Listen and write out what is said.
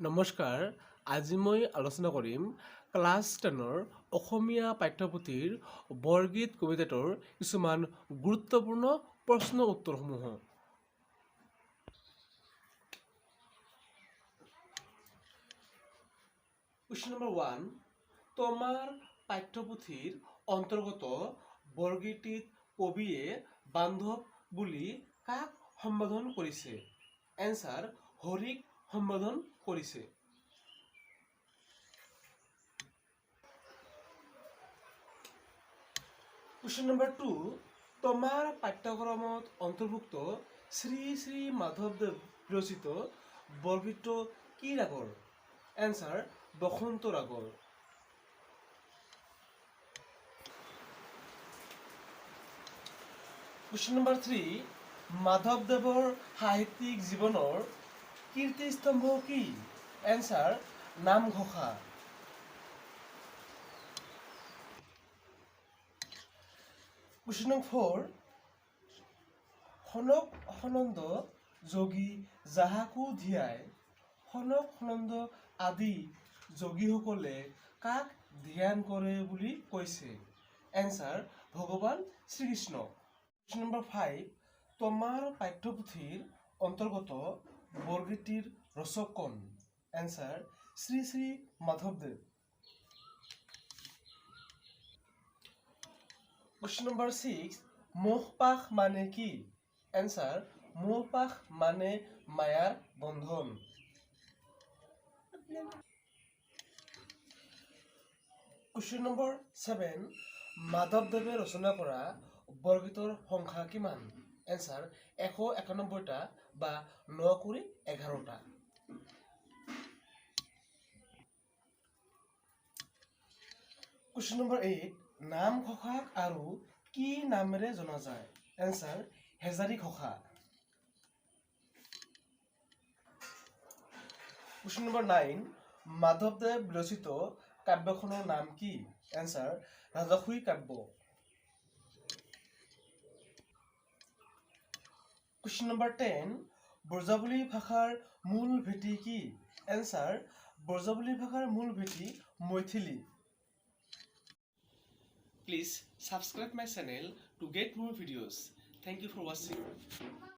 নমস্কাৰ, আজি মই আলোচনা কৰিম ক্লাছ 10ৰ অসমীয়া পাঠ্যপুথিৰ বৰগীত কবিতাটোৰ কিছুমান গুৰুত্বপূৰ্ণ প্ৰশ্ন উত্তৰসমূহ। কুৱেশ্যন নম্বৰ 1, তোমাৰ পাঠ্যপুথিৰ অন্তৰ্গত বৰগীতটিত কবিয়ে বান্ধৱ বুলি কাক সম্বোধন কৰিছে? এনচাৰ: হৰিক সম্বোধন কৰিছে। কুৱেশ্যন নম্বৰ 2, তোমাৰ পাঠ্যক্ৰমত অন্তৰ্ভুক্ত শ্ৰী শ্ৰী মাধৱদেৱ বিৰচিত বৰগীতটো কি ৰাগৰ? এনচাৰ: বসন্ত ৰাগৰ। কুৱেশ্যন নম্বৰ 3, মাধৱদেৱৰ সাহিত্যিক জীৱনৰ কীৰ্তিস্তম্ভ কি? Answer: Namghosha. Question number 4, Sanaka Sananda যোগী যাহাকো ধিয়াই, সনক সনন্দ আদি যোগীসকলে কাক ধ্যান কৰে বুলি কৈছে? এনচাৰ: ভগৱান শ্ৰীকৃষ্ণ। কুৱেশ্যন নম্বৰ 5, তোমাৰ পাঠ্যপুথিৰ অন্তৰ্গত বৰগীতটিৰ ৰচক কোন? এনচাৰ: শ্ৰী শ্ৰী মাধৱদেৱ। কুৱেশ্যন নম্বৰ 6, মোহপাশ মানে কি? এনচাৰ: মোহপাশ মানে মায়াৰ বন্ধন। কুৱেশ্যন নম্বৰ 7, মাধৱদেৱে ৰচনা কৰা বৰগীতৰ সংখ্যা কিমান? এনচাৰ: 191টা বা 9 কৰি 11টা। কুৱেশ্যন নম্বৰ 8, নামঘোষাক আৰু কি নামেৰে জনা যায়? এনচাৰ: হেজাৰী ঘোষা। কুৱেশ্যন নম্বৰ 9, মাধৱদেৱ বিৰচিত কাব্যখনৰ নাম কি? এনচাৰ: ৰাজসুই কাব্য। কুৱেশ্যন নম্বৰ 10, ব্ৰজাৱলী ভাষাৰ মূল ভেটি কি? এনচাৰ: ব্ৰজাৱলী ভাষাৰ মূল ভেটি Maithili. Please subscribe my channel to get more videos. Thank you for watching.